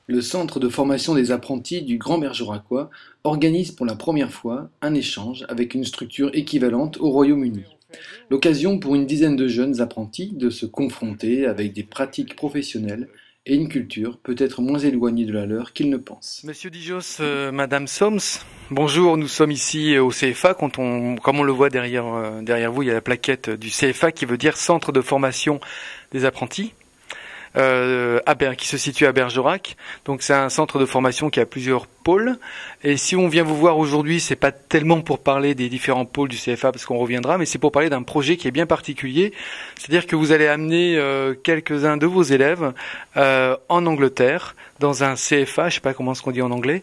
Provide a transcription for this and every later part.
Le centre de formation des apprentis du Grand Bergeracois organise pour la première fois un échange avec une structure équivalente au Royaume-Uni. L'occasion pour une dizaine de jeunes apprentis de se confronter avec des pratiques professionnelles et une culture peut-être moins éloignée de la leur qu'ils ne pensent. Monsieur Dijos, Madame Soms, bonjour, nous sommes ici au CFA, comme on le voit derrière vous, il y a la plaquette du CFA qui veut dire Centre de formation des apprentis. Qui se situe à Bergerac. Donc c'est un centre de formation qui a plusieurs pôles. Et si on vient vous voir aujourd'hui, c'est pas tellement pour parler des différents pôles du CFA parce qu'on reviendra, mais c'est pour parler d'un projet qui est bien particulier. C'est-à-dire que vous allez amener quelques-uns de vos élèves en Angleterre dans un CFA, je sais pas comment ce qu'on dit en anglais,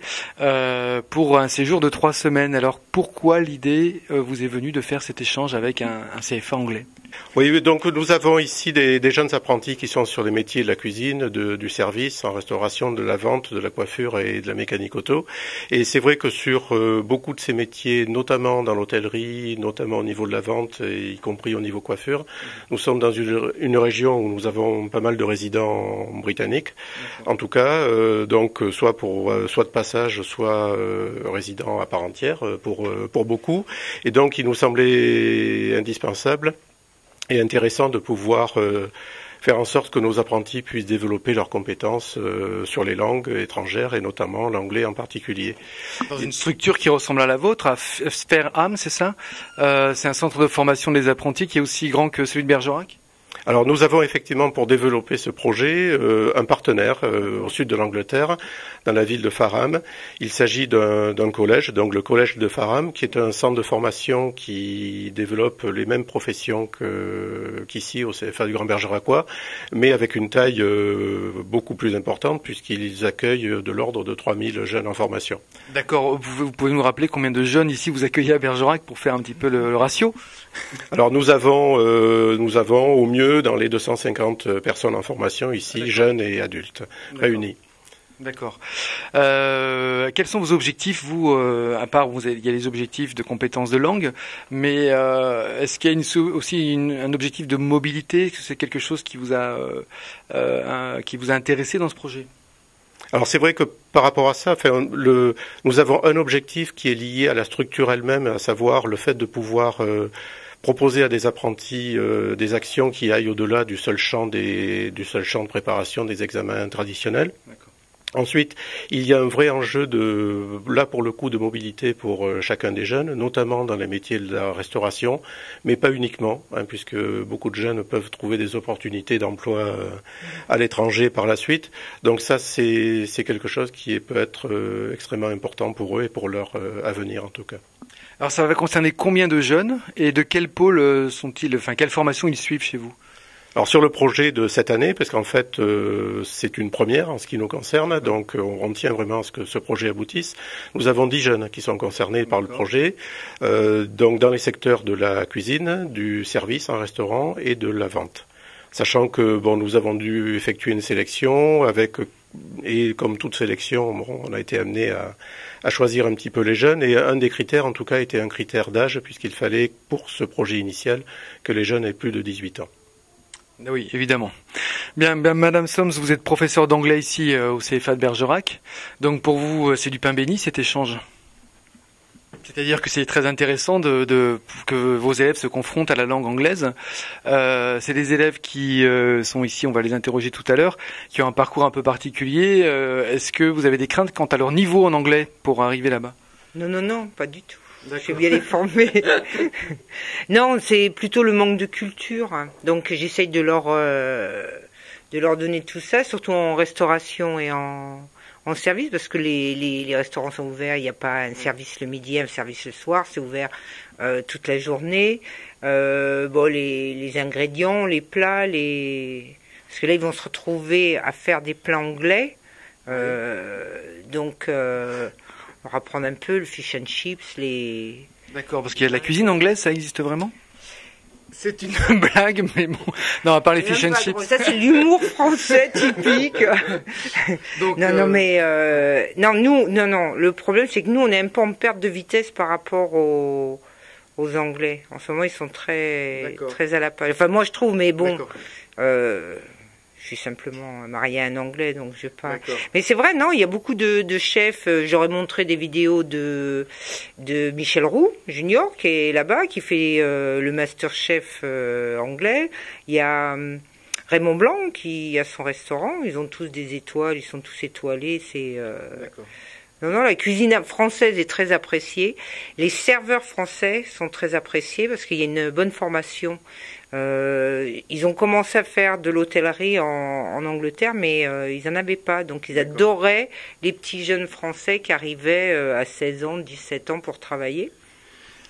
pour un séjour de 3 semaines. Alors pourquoi l'idée vous est venue de faire cet échange avec un CFA anglais? Oui, donc nous avons ici des jeunes apprentis qui sont sur les métiers de la cuisine, du service, en restauration, de la vente, de la coiffure et de la mécanique auto. Et c'est vrai que sur beaucoup de ces métiers, notamment dans l'hôtellerie, notamment au niveau de la vente, et y compris au niveau coiffure, nous sommes dans une région où nous avons pas mal de résidents britanniques. En tout cas, donc soit de passage, soit résidents à part entière pour beaucoup. Et donc il nous semblait indispensable et intéressant de pouvoir faire en sorte que nos apprentis puissent développer leurs compétences sur les langues étrangères et notamment l'anglais en particulier. Dans une structure qui ressemble à la vôtre, à Sperham, c'est ça? C'est un centre de formation des apprentis qui est aussi grand que celui de Bergerac? Alors nous avons effectivement pour développer ce projet un partenaire au sud de l'Angleterre, dans la ville de Fareham. Il s'agit d'un collège, donc le collège de Fareham, qui est un centre de formation qui développe les mêmes professions qu'ici au CFA du Grand Bergeracois, mais avec une taille beaucoup plus importante puisqu'ils accueillent de l'ordre de 3000 jeunes en formation. D'accord, vous pouvez nous rappeler combien de jeunes ici vous accueillez à Bergerac pour faire un petit peu le ratio? Alors nous avons au mieux dans les 250 personnes en formation ici, jeunes et adultes, réunis. D'accord. Quels sont vos objectifs, vous, à part il y a les objectifs de compétences de langue, mais est-ce qu'il y a aussi un objectif de mobilité? Est-ce que c'est quelque chose qui vous a intéressé dans ce projet? Alors c'est vrai que par rapport à ça, nous avons un objectif qui est lié à la structure elle-même, à savoir le fait de pouvoir proposer à des apprentis des actions qui aillent au-delà du seul champ de préparation des examens traditionnels. D'accord. Ensuite, il y a un vrai enjeu là pour le coup, de mobilité pour chacun des jeunes, notamment dans les métiers de la restauration, mais pas uniquement, puisque beaucoup de jeunes peuvent trouver des opportunités d'emploi à l'étranger par la suite. Donc ça, c'est quelque chose qui peut être extrêmement important pour eux et pour leur avenir en tout cas. Alors ça va concerner combien de jeunes et de quel pôle sont-ils, quelle formation ils suivent chez vous? Alors sur le projet de cette année, parce qu'en fait c'est une première en ce qui nous concerne, donc on tient vraiment à ce que ce projet aboutisse. Nous avons 10 jeunes qui sont concernés par le projet, donc dans les secteurs de la cuisine, du service en restaurant et de la vente. Sachant que nous avons dû effectuer une sélection et comme toute sélection, on a été amené à choisir un petit peu les jeunes et un des critères en tout cas était un critère d'âge puisqu'il fallait pour ce projet initial que les jeunes aient plus de 18 ans. Oui, évidemment. Bien, Madame Soms, vous êtes professeur d'anglais ici au CFA de Bergerac. Donc pour vous, c'est du pain béni cet échange. C'est-à-dire que c'est très intéressant que vos élèves se confrontent à la langue anglaise. C'est des élèves qui sont ici, on va les interroger tout à l'heure, qui ont un parcours un peu particulier. Est-ce que vous avez des craintes quant à leur niveau en anglais pour arriver là-bas? Non, pas du tout. Je vais bien les former. Non, c'est plutôt le manque de culture. Donc j'essaye de leur donner tout ça, surtout en restauration et en service, parce que les restaurants sont ouverts, il n'y a pas un service le midi, un service le soir, c'est ouvert toute la journée. Les ingrédients, les plats, parce que là ils vont se retrouver à faire des plats anglais, donc on va apprendre un peu le fish and chips, D'accord, parce qu'il y a de la cuisine anglaise, ça existe vraiment? C'est une blague, mais bon. Non, à part les fish and chips. Ça, c'est l'humour français typique. Donc, non, le problème, c'est que nous, on est un peu en perte de vitesse par rapport aux Anglais. En ce moment, ils sont très à la page. Enfin, moi, je trouve, mais bon, je suis simplement mariée à un Anglais, donc je parle. D'accord. Mais c'est vrai, non, il y a beaucoup de chefs. J'aurais montré des vidéos de Michel Roux Junior, qui est là-bas, qui fait le Master Chef anglais. Il y a Raymond Blanc qui a son restaurant. Ils ont tous des étoiles, ils sont tous étoilés. D'accord. Non, la cuisine française est très appréciée. Les serveurs français sont très appréciés parce qu'il y a une bonne formation. Ils ont commencé à faire de l'hôtellerie en Angleterre, mais ils en avaient pas. Donc ils adoraient les petits jeunes Français qui arrivaient à 16 ans, 17 ans pour travailler.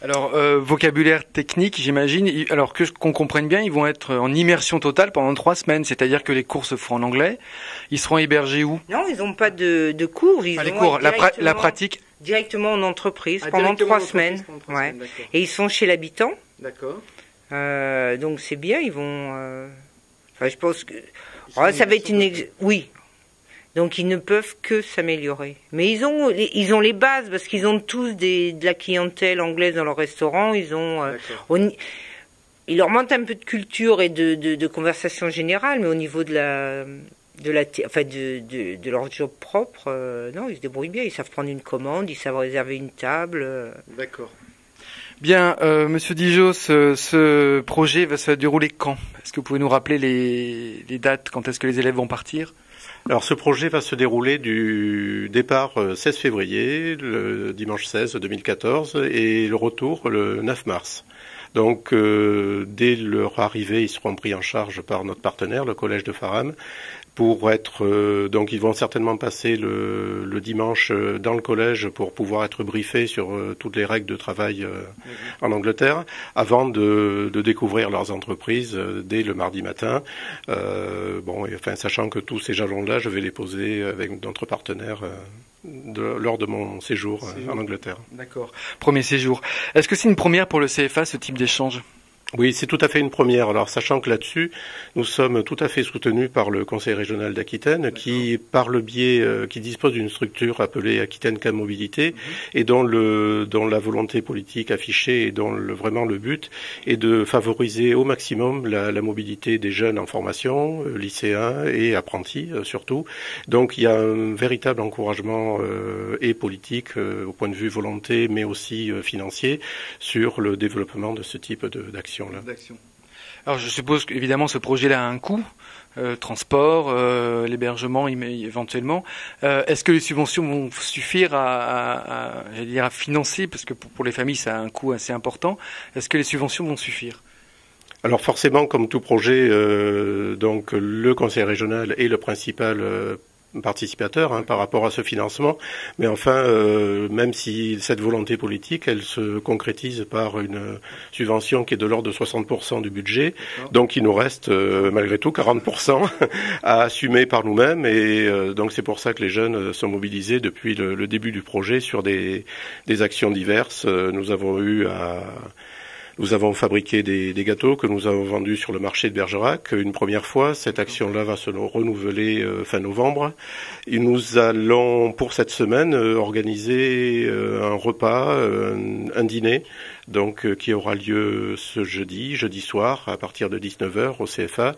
Alors, vocabulaire technique, j'imagine. Alors qu'on comprenne bien, ils vont être en immersion totale pendant 3 semaines. C'est-à-dire que les cours se feront en anglais. Ils seront hébergés où? Non, ils n'ont pas de cours. Ils les ont cours, la pratique. Directement en entreprise pendant 3 semaines. Ouais. Et ils sont chez l'habitant. D'accord. Donc c'est bien. Ils vont. Enfin, je pense que ça va être oui. Donc ils ne peuvent que s'améliorer. Mais ils ont les bases parce qu'ils ont tous de la clientèle anglaise dans leur restaurant. Ils ont, il leur manque un peu de culture et de conversation générale, mais au niveau de leur job propre, non, ils se débrouillent bien. Ils savent prendre une commande, ils savent réserver une table. D'accord. Bien, Monsieur Dijos, ce projet va se dérouler quand? Est-ce que vous pouvez nous rappeler les dates, quand est-ce que les élèves vont partir? Alors ce projet va se dérouler du départ 16 février, le dimanche 16 2014, et le retour le 9 mars. Donc dès leur arrivée, ils seront pris en charge par notre partenaire, le collège de Farham, pour être donc ils vont certainement passer le dimanche dans le collège pour pouvoir être briefés sur toutes les règles de travail en Angleterre, avant de découvrir leurs entreprises dès le mardi matin. Sachant que tous ces jalons-là, je vais les poser avec notre partenaire lors de mon séjour en Angleterre. D'accord. Premier séjour. Est-ce que c'est une première pour le CFA, ce type d'échange? Oui, c'est tout à fait une première. Alors, sachant que là-dessus, nous sommes tout à fait soutenus par le Conseil régional d'Aquitaine, qui, par le biais, qui dispose d'une structure appelée Aquitaine Cam Mobilité, et dont la volonté politique affichée et dont vraiment le but est de favoriser au maximum la mobilité des jeunes en formation, lycéens et apprentis surtout. Donc, il y a un véritable encouragement et politique au point de vue volonté, mais aussi financier, sur le développement de ce type d'action. Alors je suppose qu'évidemment ce projet-là a un coût, transport, l'hébergement éventuellement. Est-ce que les subventions vont suffire à financer, parce que pour les familles ça a un coût assez important. Est-ce que les subventions vont suffire? Alors forcément, comme tout projet, donc le conseil régional est le principal participateur par rapport à ce financement, mais enfin, même si cette volonté politique, elle se concrétise par une subvention qui est de l'ordre de 60% du budget, donc il nous reste malgré tout 40% à assumer par nous-mêmes, et donc c'est pour ça que les jeunes sont mobilisés depuis le début du projet sur des actions diverses. Nous avons fabriqué des gâteaux que nous avons vendus sur le marché de Bergerac une première fois. Cette action-là va se renouveler fin novembre. Et nous allons, pour cette semaine, organiser un repas, un dîner, donc qui aura lieu ce jeudi soir, à partir de 19h au CFA.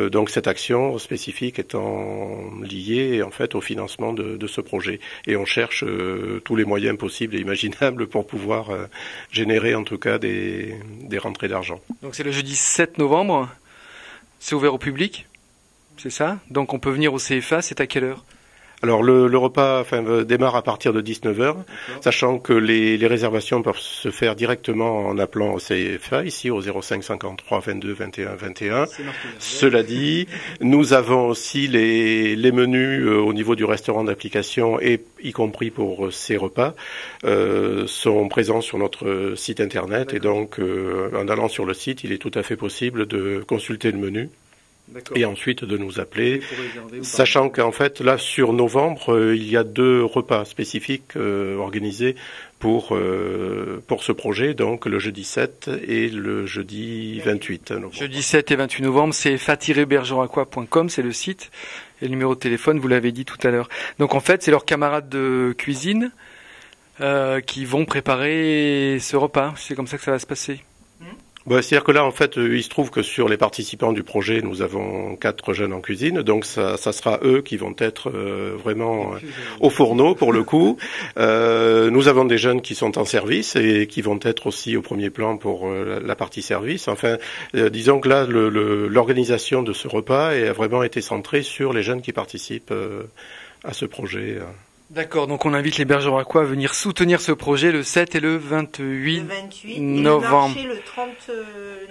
Donc cette action spécifique étant liée en fait au financement de ce projet. Et on cherche tous les moyens possibles et imaginables pour pouvoir générer en tout cas des rentrées d'argent. Donc c'est le jeudi 7 novembre, c'est ouvert au public, c'est ça? Donc on peut venir au CFA, c'est à quelle heure? Alors le repas démarre à partir de 19h, sachant que les réservations peuvent se faire directement en appelant au CFA, ici au 05 53 22 21 21. Cela dit, nous avons aussi les menus au niveau du restaurant d'application, et y compris pour ces repas, sont présents sur notre site internet. Et donc en allant sur le site, il est tout à fait possible de consulter le menu. Et ensuite de nous appeler, sachant qu'en fait là sur novembre il y a 2 repas spécifiques organisés pour ce projet, donc le jeudi 7 et le jeudi 28 novembre. Jeudi 7 et 28 novembre, c'est fa-bergeracois.com, c'est le site, et le numéro de téléphone, vous l'avez dit tout à l'heure. Donc en fait c'est leurs camarades de cuisine qui vont préparer ce repas, c'est comme ça que ça va se passer. C'est-à-dire que là, en fait, il se trouve que sur les participants du projet, nous avons 4 jeunes en cuisine, donc ça sera eux qui vont être vraiment au fourneau pour le coup. Nous avons des jeunes qui sont en service et qui vont être aussi au premier plan pour la partie service. Enfin, disons que là, l'organisation de ce repas a vraiment été centrée sur les jeunes qui participent à ce projet. D'accord, donc on invite les Bergeracois à venir soutenir ce projet le 7 et le 28, novembre. Et le marché le 30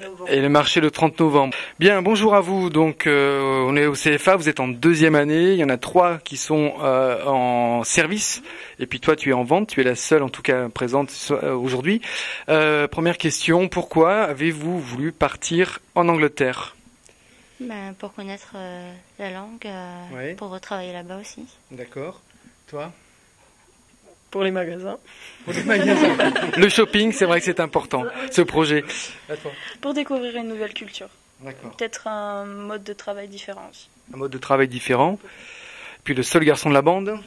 novembre. Et le marché le 30 novembre. Bien, bonjour à vous. Donc on est au CFA, vous êtes en 2e année, il y en a 3 qui sont en service, et puis toi tu es en vente, tu es la seule en tout cas présente aujourd'hui. Première question, pourquoi avez-vous voulu partir en Angleterre ? Pour connaître la langue, Ouais. pour retravailler là-bas aussi. D'accord. Toi ? Pour les magasins. Pour les magasins. Le shopping, c'est vrai que c'est important, ce projet. À toi. Pour découvrir une nouvelle culture. D'accord. Peut-être un mode de travail différent aussi. Un mode de travail différent. Puis le seul garçon de la bande.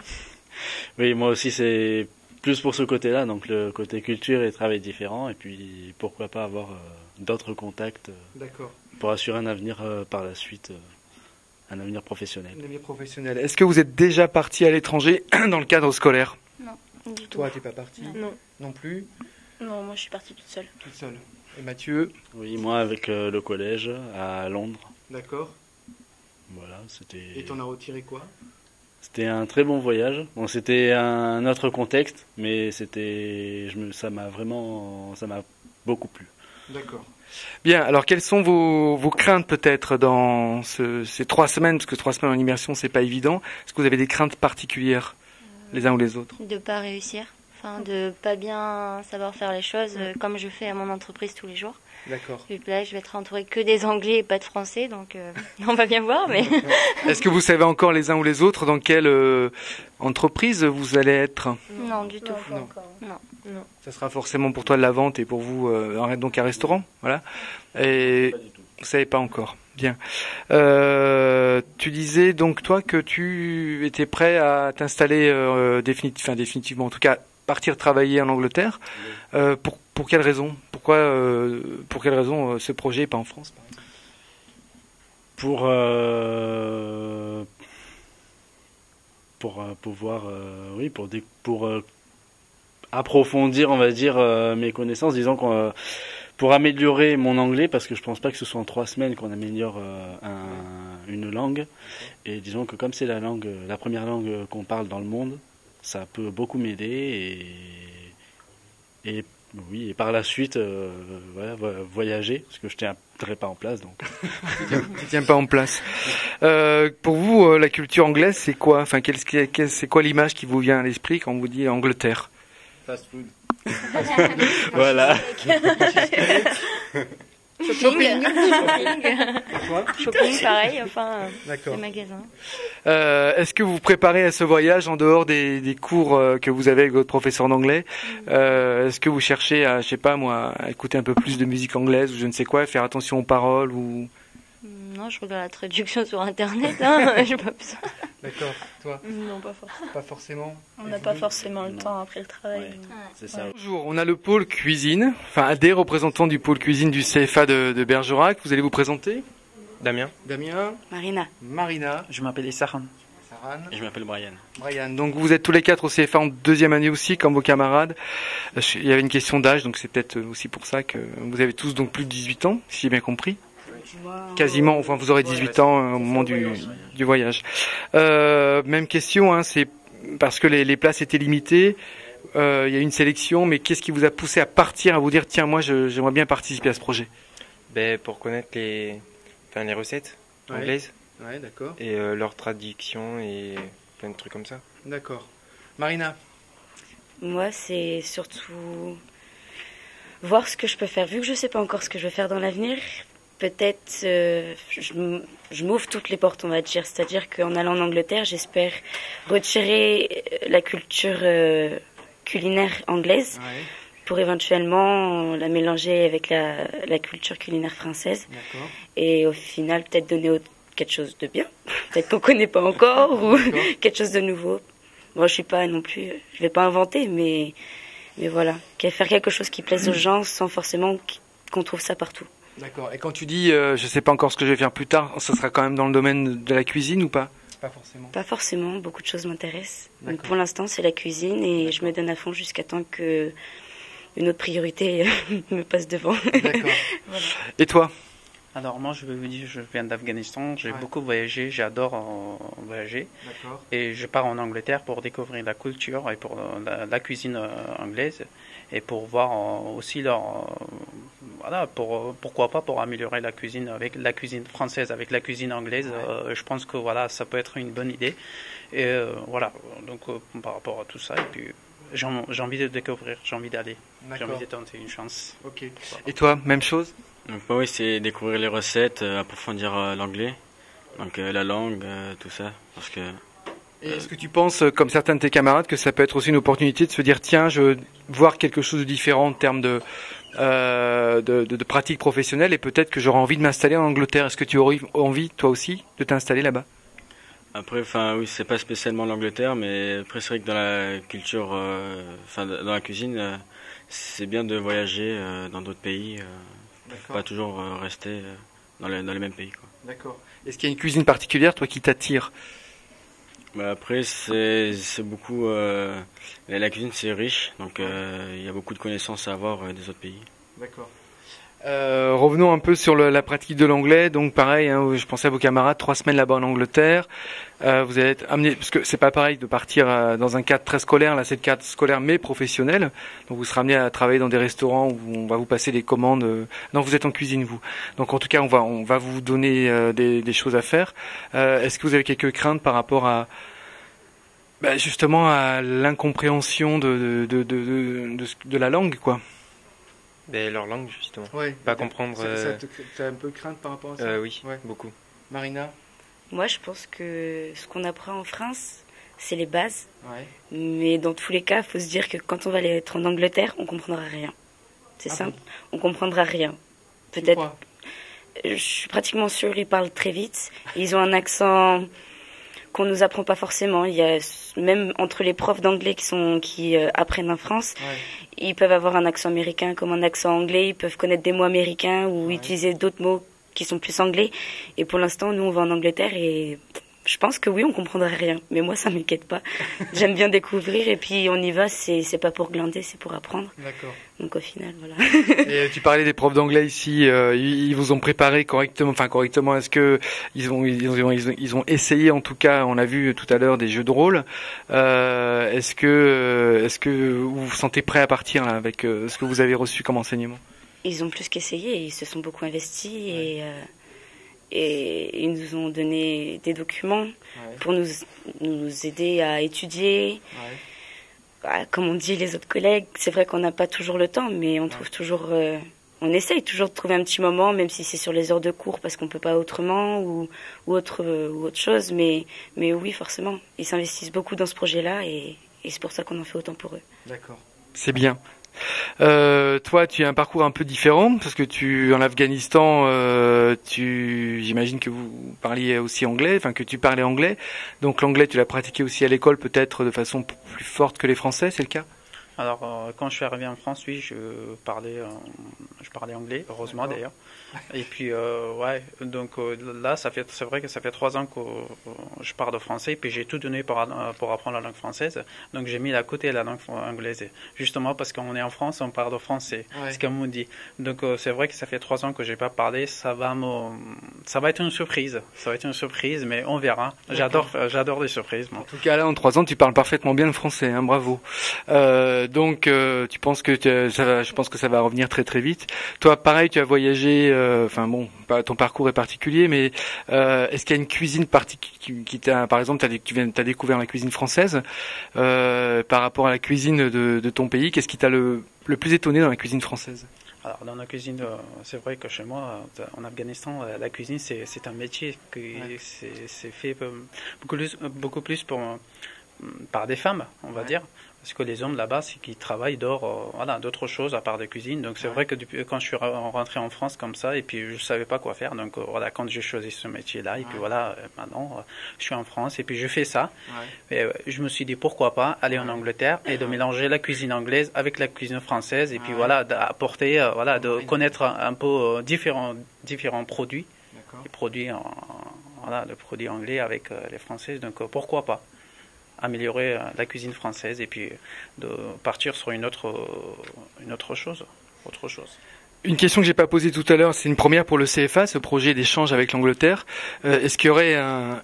Oui, moi aussi c'est plus pour ce côté-là, donc le côté culture et travail différent, et puis pourquoi pas avoir d'autres contacts D'accord. pour assurer un avenir par la suite, un avenir professionnel. Un avenir professionnel. Est-ce que vous êtes déjà parti à l'étranger dans le cadre scolaire ? Non, du tout. Toi, t'es pas parti ? Non. Non plus ? Non, moi je suis partie toute seule. Toute seule. Et Mathieu ? Oui, moi avec le collège à Londres. D'accord. Voilà, c'était. Et t'en as retiré quoi ? C'était un très bon voyage. Bon, c'était un autre contexte, mais ça m'a beaucoup plu. D'accord. Bien, alors quelles sont vos craintes peut-être dans ces 3 semaines, parce que 3 semaines en immersion c'est pas évident. Est-ce que vous avez des craintes particulières les uns ou les autres ? De pas réussir, de pas bien savoir faire les choses comme je fais à mon entreprise tous les jours. D'accord. Puis là, je vais être entourée que des Anglais et pas de Français, donc on va bien voir. Mais Est-ce que vous savez encore les uns ou les autres dans quelle entreprise vous allez être ? non, du tout. Non, pas encore. Non. Ça sera forcément pour toi de la vente et pour vous donc un restaurant, voilà. Et Pas du tout. vous savez pas encore. Bien. Tu disais donc toi que tu étais prêt à t'installer définitivement, en tout cas partir travailler en Angleterre. Pour quelle raison ? Pour quelle raison ce projet n'est pas en France, par exemple ? Pour pouvoir, pour approfondir, on va dire, mes connaissances, disons qu'on pour améliorer mon anglais, parce que je pense pas que ce soit en 3 semaines qu'on améliore une langue, et disons que comme c'est la première langue qu'on parle dans le monde, ça peut beaucoup m'aider et par la suite voyager, parce que je tiendrai pas en place, donc. Tu tiens pas en place. Pour vous, la culture anglaise, c'est quoi ? Enfin, c'est quoi l'image qui vous vient à l'esprit quand on vous dit Angleterre ? Fast food. Voilà. Shopping. Quoi ? Shopping, pareil, D'accord. les magasins. Est-ce que vous vous préparez à ce voyage en dehors des cours que vous avez avec votre professeur d'anglais ? Est-ce que vous cherchez à, je sais pas moi, à écouter un peu plus de musique anglaise ou je ne sais quoi, faire attention aux paroles ou... Non, je regarde la traduction sur Internet, j'ai pas besoin. D'accord. Toi ? Non, pas forcément. Pas forcément. On n'a pas forcément le temps après le travail. Ouais, c'est ça. Bonjour, on a le pôle cuisine, enfin des représentants du pôle cuisine du CFA de Bergerac. Vous allez vous présenter ? Damien. Damien, Marina. Marina, Je m'appelle Issaran. Saran, Et je m'appelle Brian. Brian. Donc vous êtes tous les 4 au CFA en 2e année aussi, comme vos camarades. Il y avait une question d'âge, donc c'est peut-être aussi pour ça que vous avez tous donc plus de 18 ans, si j'ai bien compris. Quasiment, enfin vous aurez 18 ans au moment du voyage. Même question, c'est parce que les places étaient limitées, il y a eu une sélection, mais qu'est-ce qui vous a poussé à partir, à vous dire tiens moi j'aimerais bien participer à ce projet ? Pour connaître les recettes anglaises Ouais, d'accord. et leur traduction et plein de trucs comme ça. D'accord. Marina ? Moi, c'est surtout voir ce que je peux faire. Vu que je ne sais pas encore ce que je vais faire dans l'avenir, peut-être je m'ouvre toutes les portes, on va dire. C'est-à-dire qu'en allant en Angleterre, j'espère retirer la culture culinaire anglaise pour éventuellement la mélanger avec la culture culinaire française. D'accord. Et au final, peut-être donner quelque chose de bien. Peut-être qu'on ne connaît pas encore ou quelque chose de nouveau. Moi, je suis pas non plus... Je vais pas inventer, mais voilà. Faire quelque chose qui plaise aux gens sans forcément qu'on trouve ça partout. D'accord. Et quand tu dis, je sais pas encore ce que je vais faire plus tard, ça sera quand même dans le domaine de la cuisine ou pas? Pas forcément. Pas forcément, beaucoup de choses m'intéressent. Donc pour l'instant, c'est la cuisine et je me donne à fond jusqu'à temps que une autre priorité me passe devant. D'accord. Voilà. Et toi? Alors moi, je vais vous dire, je viens d'Afghanistan, j'ai beaucoup voyagé, j'adore voyager. D'accord. Et je pars en Angleterre pour découvrir la culture et pour la cuisine anglaise et pour voir aussi voilà, pourquoi pas pour améliorer la cuisine avec la cuisine française, avec la cuisine anglaise. Je pense que voilà, ça peut être une bonne idée. Et voilà, donc par rapport à tout ça, et puis j'ai envie de découvrir, j'ai envie d'aller, j'ai envie de tenter une chance. Ok. Et toi, même chose? Donc, oui, c'est découvrir les recettes, approfondir l'anglais, donc la langue, tout ça, parce que. Et est-ce que tu penses, comme certains de tes camarades, que ça peut être aussi une opportunité de se dire, tiens, je veux voir quelque chose de différent en termes de pratique professionnelle et peut-être que j'aurais envie de m'installer en Angleterre. Est-ce que tu aurais envie, toi aussi, de t'installer là-bas? Après, oui, c'est pas spécialement l'Angleterre, mais après, c'est vrai que dans la culture, dans la cuisine, c'est bien de voyager dans d'autres pays. Pas toujours rester dans les mêmes pays, quoi. D'accord. Est-ce qu'il y a une cuisine particulière, toi, qui t'attire? Après, c'est beaucoup. La cuisine, c'est riche, donc il y a beaucoup de connaissances à avoir des autres pays. D'accord. Revenons un peu sur la pratique de l'anglais. Donc pareil, hein, je pensais à vos camarades, 3 semaines là-bas en Angleterre. Vous allez être amené, parce que c'est pas pareil de partir dans un cadre très scolaire. Là, c'est le cadre scolaire mais professionnel. Donc vous serez amené à travailler dans des restaurants où on va vous passer les commandes. Non, vous êtes en cuisine vous. Donc en tout cas, on va vous donner des choses à faire. Est-ce que vous avez quelques craintes par rapport à justement à l'incompréhension de la langue, quoi? Leur langue, justement. Ouais. Pas comprendre. T'as un peu crainte par rapport à ça? Oui, beaucoup. Marina? Moi, je pense que ce qu'on apprend en France, c'est les bases. Ouais. Mais dans tous les cas, il faut se dire que quand on va aller être en Angleterre, on comprendra rien. C'est simple, on comprendra rien. Peut-être. Je suis pratiquement sûre, ils parlent très vite. Ils ont un accent qu'on nous apprend pas forcément. Il y a même entre les profs d'anglais qui apprennent en France, ils peuvent avoir un accent américain comme un accent anglais. Ils peuvent connaître des mots américains ou utiliser d'autres mots qui sont plus anglais. Et pour l'instant, nous, on va en Angleterre et je pense que oui, on comprendra rien. Mais moi, ça m'inquiète pas. J'aime bien découvrir et puis on y va. C'est pas pour glander, c'est pour apprendre. D'accord. Donc au final, voilà. Et tu parlais des profs d'anglais ici. Ils vous ont préparé correctement. Enfin, correctement. Est-ce que ils ont essayé, en tout cas, on a vu tout à l'heure des jeux de rôle. Est-ce que vous vous sentez prêt à partir là avec ce que vous avez reçu comme enseignement? Ils ont plus qu'essayé. Ils se sont beaucoup investis et ils nous ont donné des documents pour nous aider à étudier. Comme on dit les autres collègues, c'est vrai qu'on n'a pas toujours le temps, mais on trouve toujours, on essaye toujours de trouver un petit moment, même si c'est sur les heures de cours parce qu'on peut pas autrement ou autre chose. Mais oui, forcément, ils s'investissent beaucoup dans ce projet-là et c'est pour ça qu'on en fait autant pour eux. D'accord. C'est bien. Toi, tu as un parcours un peu différent parce que en Afghanistan, j'imagine que vous parliez aussi anglais, enfin que tu parlais anglais. Donc l'anglais, tu l'as pratiqué aussi à l'école, peut-être de façon plus forte que les Français, c'est le cas? Alors, quand je suis arrivé en France, oui, je parlais anglais, heureusement d'ailleurs. Et puis, donc là, c'est vrai que ça fait 3 ans que je parle français, puis j'ai tout donné pour apprendre la langue française. Donc, j'ai mis à côté la langue anglaise, justement parce qu'on est en France, on parle français, c'est comme on dit. Donc, c'est vrai que ça fait 3 ans que j'ai pas parlé, ça va être une surprise. Ça va être une surprise, mais on verra. J'adore les surprises, moi. En tout cas, là, en 3 ans, tu parles parfaitement bien le français, hein, bravo. Donc, tu penses que je pense que ça va revenir très très vite. Toi, pareil, tu as voyagé. Ton parcours est particulier, mais est-ce qu'il y a une cuisine qui t'a, par exemple, t'as découvert la cuisine française par rapport à la cuisine de ton pays? Qu'est-ce qui t'a le plus étonné dans la cuisine française? Alors, dans la cuisine, c'est vrai que chez moi, en Afghanistan, la cuisine, c'est un métier c'est fait beaucoup plus par des femmes, on va dire. Parce que les hommes là-bas, c'est qu'ils travaillent d'autres choses à part de cuisine. Donc c'est vrai que quand je suis rentré en France comme ça, et puis je savais pas quoi faire. Donc voilà, quand j'ai choisi ce métier-là, et puis voilà, maintenant je suis en France et puis je fais ça. Et je me suis dit pourquoi pas aller en Angleterre et de mélanger la cuisine anglaise avec la cuisine française et puis voilà, d'apporter, de connaître un peu différents produits, les produits le produit anglais avec les françaises. Donc pourquoi pas améliorer la cuisine française et puis de partir sur autre chose. Une question que j'ai pas posée tout à l'heure, c'est une première pour le CFA, ce projet d'échange avec l'Angleterre. Est-ce qu'il y aurait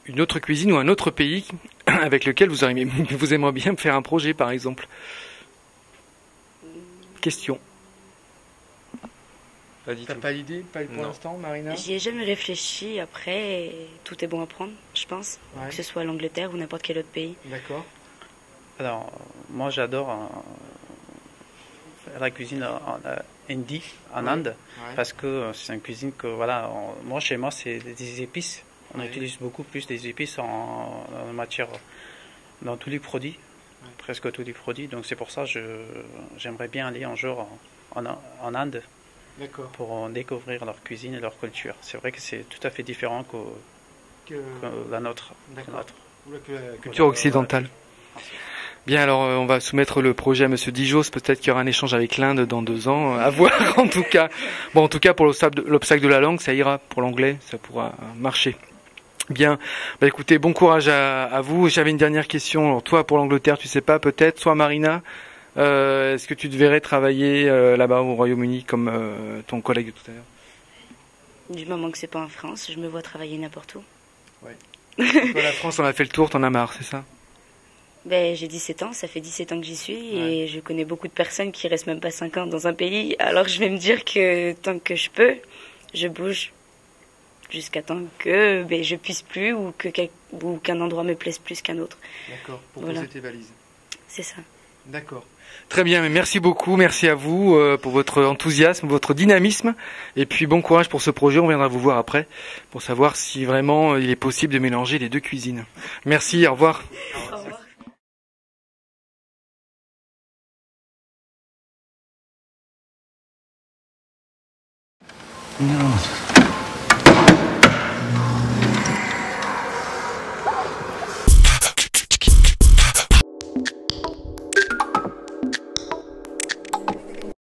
une autre cuisine ou un autre pays avec lequel vous aimeriez bien faire un projet, par exemple? Question. T'as pas l'idée, pas pour l'instant, Marina? J'y ai jamais réfléchi. Après, tout est bon à prendre, je pense. Que ce soit l'Angleterre ou n'importe quel autre pays. D'accord. Alors, moi j'adore la cuisine indie en Inde parce que c'est une cuisine que moi chez moi c'est des épices. On utilise beaucoup plus des épices en matière dans tous les produits, presque tous les produits. Donc c'est pour ça que j'aimerais bien aller un jour en Inde. Pour découvrir leur cuisine et leur culture. C'est vrai que c'est tout à fait différent que la nôtre. La culture occidentale. Bien, alors on va soumettre le projet à Monsieur Dijos. Peut-être qu'il y aura un échange avec l'Inde dans 2 ans. À voir en tout cas. Bon, en tout cas pour l'obstacle de la langue, ça ira. Pour l'anglais, ça pourra marcher. Bien. Écoutez, bon courage à vous. J'avais une dernière question. Alors, toi, pour l'Angleterre, tu sais pas, peut-être, soit Marina. Est-ce que tu te verrais travailler là-bas au Royaume-Uni comme ton collègue de tout à l'heure? Du moment que c'est pas en France, je me vois travailler n'importe où. Toi, la France, on a fait le tour, t'en as marre, c'est ça? J'ai 17 ans, ça fait 17 ans que j'y suis et je connais beaucoup de personnes qui restent même pas 5 ans dans un pays. Alors je vais me dire que tant que je peux, je bouge jusqu'à temps que je puisse plus ou qu'un endroit me plaise plus qu'un autre. D'accord, pour poser tes valises. C'est ça. D'accord. Très bien, mais merci beaucoup, merci à vous pour votre enthousiasme, votre dynamisme, et puis bon courage pour ce projet, on viendra vous voir après pour savoir si vraiment il est possible de mélanger les deux cuisines. Merci, au revoir. Au revoir. Non.